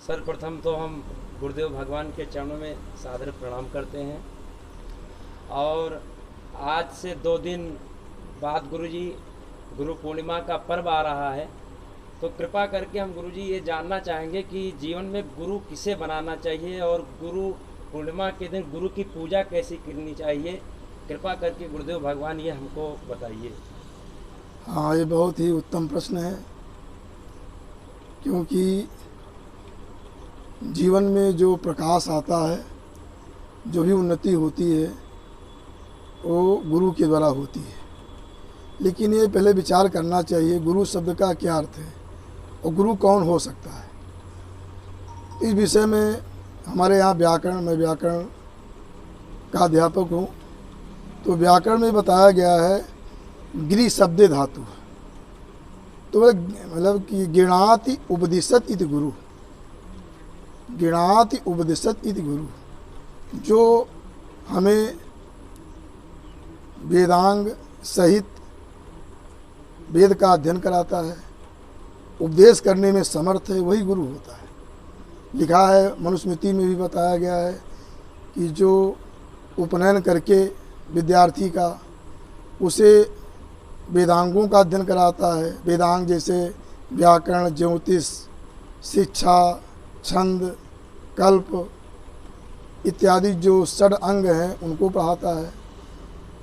सर्वप्रथम तो हम गुरुदेव भगवान के चरणों में सादर प्रणाम करते हैं। और आज से 2 दिन बाद गुरुजी गुरु पूर्णिमा का पर्व आ रहा है, तो कृपा करके हम गुरुजी ये जानना चाहेंगे कि जीवन में गुरु किसे बनाना चाहिए और गुरु पूर्णिमा के दिन गुरु की पूजा कैसी करनी चाहिए। कृपा करके गुरुदेव भगवान ये हमको बताइए। हाँ, ये बहुत ही उत्तम प्रश्न है, क्योंकि जीवन में जो प्रकाश आता है, जो भी उन्नति होती है, वो गुरु के द्वारा होती है। लेकिन ये पहले विचार करना चाहिए गुरु शब्द का क्या अर्थ है और गुरु कौन हो सकता है। इस विषय में हमारे यहाँ मैं व्याकरण का अध्यापक हूँ, तो व्याकरण में बताया गया है गिरि शब्दे धातु, तो मतलब कि गिणाति उपदिशत इति गुरु, गिणाति उपदिशत इति गुरु, जो हमें वेदांग सहित वेद का अध्ययन कराता है, उपदेश करने में समर्थ है, वही गुरु होता है। लिखा है, मनुस्मृति में भी बताया गया है कि जो उपनयन करके विद्यार्थी का उसे वेदांगों का अध्ययन कराता है, वेदांग जैसे व्याकरण, ज्योतिष, शिक्षा, छंद, कल्प इत्यादि जो षड अंग हैं उनको पढ़ाता है,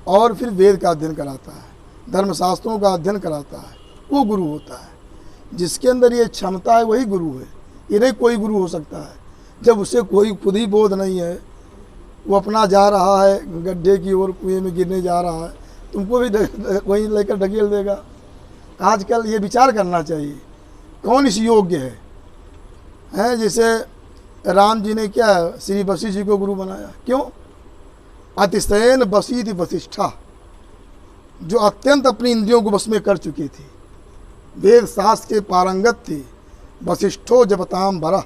और फिर वेद का अध्ययन कराता है, धर्मशास्त्रों का अध्ययन कराता है, वो गुरु होता है। जिसके अंदर ये क्षमता है वही गुरु है। ये नहीं कोई गुरु हो सकता है जब उसे कोई खुद ही बोध नहीं है, वो अपना जा रहा है गड्ढे की ओर, कुएं में गिरने जा रहा है, तुमको भी वहीं लेकर ढकेल देगा। आजकल ये विचार करना चाहिए कौन इस योग्य है। जैसे राम जी ने क्या श्री वशिष्ठ जी को गुरु बनाया, क्यों? अतिशयन वशीति वशिष्ठा, जो अत्यंत अपनी इंद्रियों को बस में कर चुकी थी, वेद शास्त्र के पारंगत थी। वशिष्ठो जपताम बरह,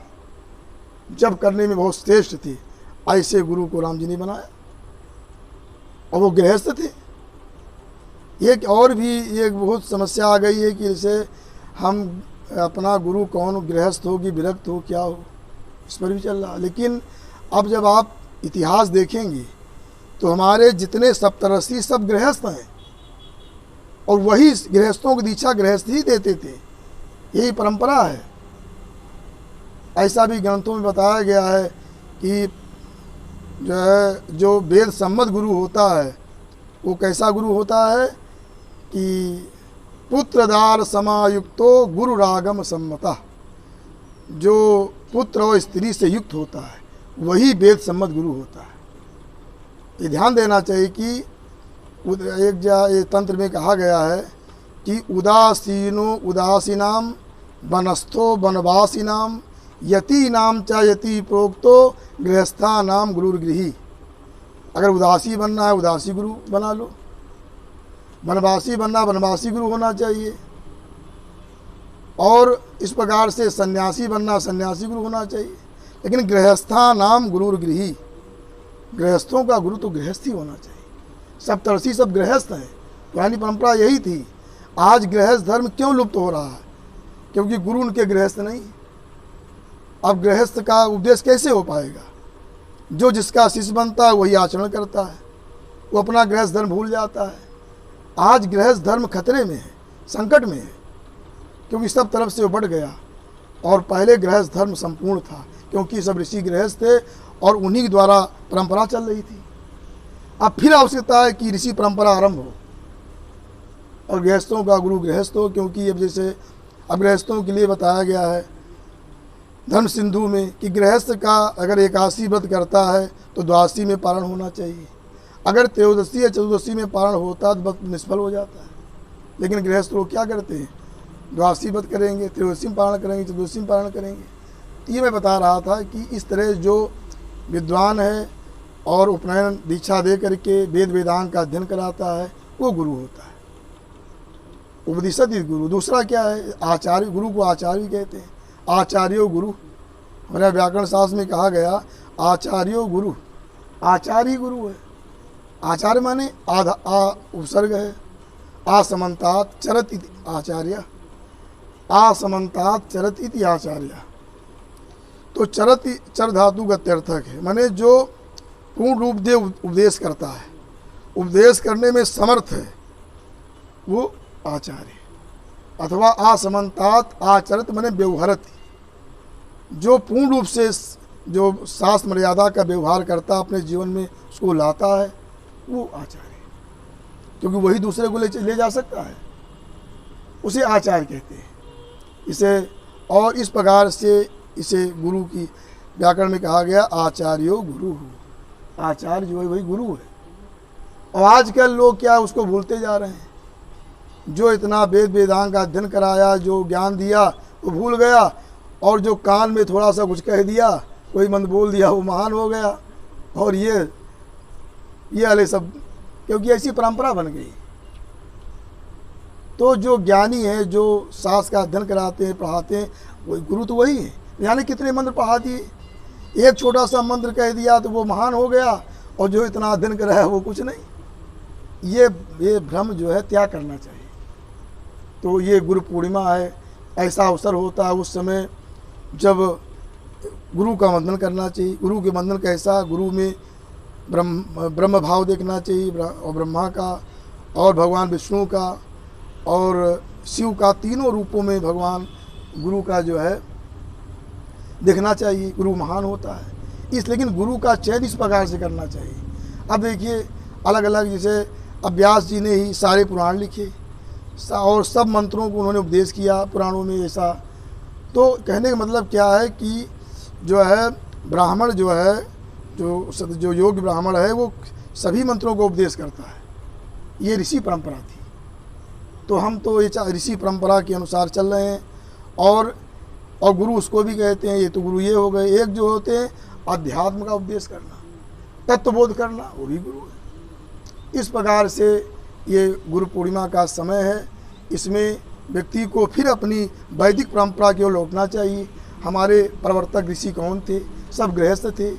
जब करने में बहुत श्रेष्ठ थी। ऐसे गुरु को राम जी ने बनाया, और वो गृहस्थ थे। एक और भी एक बहुत समस्या आ गई है कि जैसे हम अपना गुरु कौन, गृहस्थ हो कि विरक्त हो, क्या हो, इस पर भी चल रहा। लेकिन अब जब आप इतिहास देखेंगे तो हमारे जितने सप्तऋषि सब गृहस्थ हैं, और वही गृहस्थों की दीक्षा गृहस्थ ही देते थे, यही परंपरा है। ऐसा भी ग्रंथों में बताया गया है कि जो वेद सम्मत गुरु होता है वो कैसा गुरु होता है कि पुत्रदार समायुक्तो गुरु रागम सम्मता, जो पुत्र और स्त्री से युक्त होता है वही वेद सम्मत गुरु होता है। ये ध्यान देना चाहिए कि एक तंत्र में कहा गया है कि उदासीनो उदासीनाम वनस्थो वनवासीनाम यति नाम च यति प्रोक्तो गृहस्था नाम गुरुर्गृही। अगर उदासी बनना है उदासी गुरु बना लो, वनवासी बनना वनवासी गुरु होना चाहिए, और इस प्रकार से सन्यासी बनना सन्यासी गुरु होना चाहिए। लेकिन गृहस्था नाम गुरुर्गृही, गृहस्थों का गुरु तो गृहस्थ ही होना चाहिए। सप्तर्षि सब गृहस्थ हैं, पुरानी परंपरा यही थी। आज गृहस्थ धर्म क्यों लुप्त हो रहा है? क्योंकि गुरु उनके गृहस्थ नहीं। अब गृहस्थ का उपदेश कैसे हो पाएगा? जो जिसका शिष्य बनता है वही आचरण करता है, वो अपना गृहस्थ धर्म भूल जाता है। आज गृहस्थ धर्म खतरे में है, संकट में है, क्योंकि सब तरफ से वो बढ़ गया। और पहले गृहस्थ धर्म संपूर्ण था, क्योंकि सब ऋषि गृहस्थ थे और उन्हीं के द्वारा परंपरा चल रही थी। अब फिर आवश्यकता है कि ऋषि परंपरा आरंभ हो और गृहस्थों का गुरु गृहस्थ हो, क्योंकि अब जैसे अब गृहस्थों के लिए बताया गया है धर्म सिंधु में कि गृहस्थ का अगर एकादशी व्रत करता है तो द्वादशी में पारण होना चाहिए। अगर त्रयोदशी या चतुर्दशी में पारण होता है तो व्रत निष्फल हो जाता है। लेकिन गृहस्थ लोग क्या करते हैं? द्वादशी व्रत करेंगे, त्रयोदशी में पारण करेंगे, चतुर्दशी में पारण करेंगे। तो ये मैं बता रहा था कि इस तरह जो विद्वान है और उपनयन दीक्षा दे करके वेद वेदांग का अध्ययन कराता है वो गुरु होता है, उपदिशत गुरु। दूसरा क्या है? आचार्य। गुरु को आचार्य भी कहते हैं। आचार्यो गुरु, हमारे व्याकरण शास्त्र में कहा गया आचार्यो गुरु, आचार्य गुरु है। आचार्य माने आधा उपसर्ग है, आसमंतात चरत इति आचार्य, आसमंतात चरत इति आचार्य। तो चरत चर धातु का त्यर्थक है, माने जो पूर्ण रूप दे उपदेश करता है, उपदेश करने में समर्थ है, वो आचार्य। अथवा आसमंतात आचरित माने व्यवहारत, जो पूर्ण रूप से जो शास्त्र मर्यादा का व्यवहार करता अपने जीवन में उसको लाता है, वो आचार्य, क्योंकि वही दूसरे को ले जा सकता है, उसे आचार्य कहते हैं इसे। और इस प्रकार से इसे गुरु की व्याकरण में कहा गया आचार्यो गुरु, आचार्य जो है वही गुरु है। और आजकल लोग क्या उसको भूलते जा रहे हैं, जो इतना वेद वेदांग का अध्ययन कराया, जो ज्ञान दिया वो भूल गया, और जो कान में थोड़ा सा कुछ कह दिया, कोई मंद बोल दिया, वो महान हो गया। और ये वाले सब, क्योंकि ऐसी परंपरा बन गई। तो जो ज्ञानी है, जो शास्त्र का अध्ययन कराते हैं, पढ़ाते हैं, वही गुरु तो वही है। यानी कितने मंत्र पढ़ा दिए, एक छोटा सा मंत्र कह दिया तो वो महान हो गया, और जो इतना अध्ययन कराया है वो कुछ नहीं। ये भ्रम जो है त्याग करना चाहिए। तो ये गुरु पूर्णिमा है, ऐसा अवसर होता है उस समय जब गुरु का वंदन करना चाहिए। गुरु के वंदन कैसा, गुरु में ब्रह्म भाव देखना चाहिए, और ब्रह्मा का और भगवान विष्णु का और शिव का, तीनों रूपों में भगवान गुरु का जो है देखना चाहिए। गुरु महान होता है इस, लेकिन गुरु का चयन इस प्रकार से करना चाहिए। अब देखिए अलग अलग, जैसे अब व्यास जी ने ही सारे पुराण लिखे और सब मंत्रों को उन्होंने उपदेश किया पुराणों में ऐसा। तो कहने का मतलब क्या है कि जो है ब्राह्मण जो है, जो योग्य ब्राह्मण है, वो सभी मंत्रों को उपदेश करता है। ये ऋषि परंपरा थी। तो हम तो ये ऋषि परंपरा के अनुसार चल रहे हैं। और गुरु उसको भी कहते हैं, ये तो गुरु ये हो गए। एक जो होते हैं अध्यात्म का उपदेश करना, तत्वबोध करना, वो भी गुरु है। इस प्रकार से ये गुरु पूर्णिमा का समय है। इसमें व्यक्ति को फिर अपनी वैदिक परंपरा की ओर लौटना चाहिए। हमारे प्रवर्तक ऋषि कौन थे? सब गृहस्थ थे,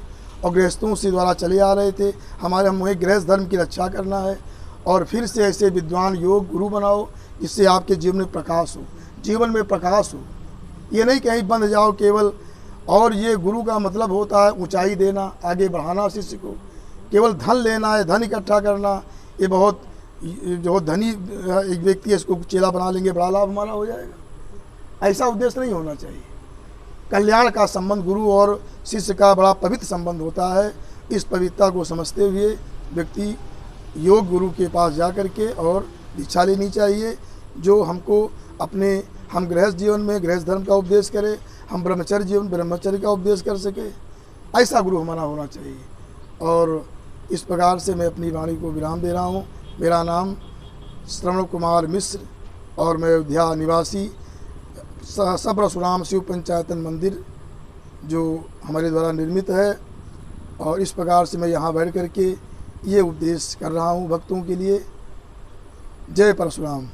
और गृहस्थों से द्वारा चले आ रहे थे। हमें गृहस्थ धर्म की रक्षा करना है, और फिर से ऐसे विद्वान योग गुरु बनाओ जिससे आपके जीवन में प्रकाश हो, जीवन में प्रकाश हो। ये नहीं कहीं बंध जाओ केवल। और ये गुरु का मतलब होता है ऊंचाई देना, आगे बढ़ाना शिष्य को। केवल धन लेना है, धन इकट्ठा करना, ये बहुत जो धनी एक व्यक्ति है इसको चेला बना लेंगे, बड़ा लाभ हमारा हो जाएगा, ऐसा उद्देश्य नहीं होना चाहिए। कल्याण का संबंध गुरु और शिष्य का बड़ा पवित्र संबंध होता है। इस पवित्रता को समझते हुए व्यक्ति योग गुरु के पास जा कर के और दीक्षा लेनी चाहिए, जो हमको अपने हम गृहस्थ जीवन में गृहस्थ धर्म का उपदेश करे, हम ब्रह्मचर्य जीवन ब्रह्मचर्य का उपदेश कर सके। ऐसा गुरु हमारा होना चाहिए। और इस प्रकार से मैं अपनी वाणी को विराम दे रहा हूँ। मेरा नाम श्रवण कुमार मिश्र, और मैं अयोध्या निवासी सप्रशुराम शिव पंचायतन मंदिर जो हमारे द्वारा निर्मित है, और इस प्रकार से मैं यहाँ बैठ कर के ये उपदेश कर रहा हूँ भक्तों के लिए। जय परशुराम।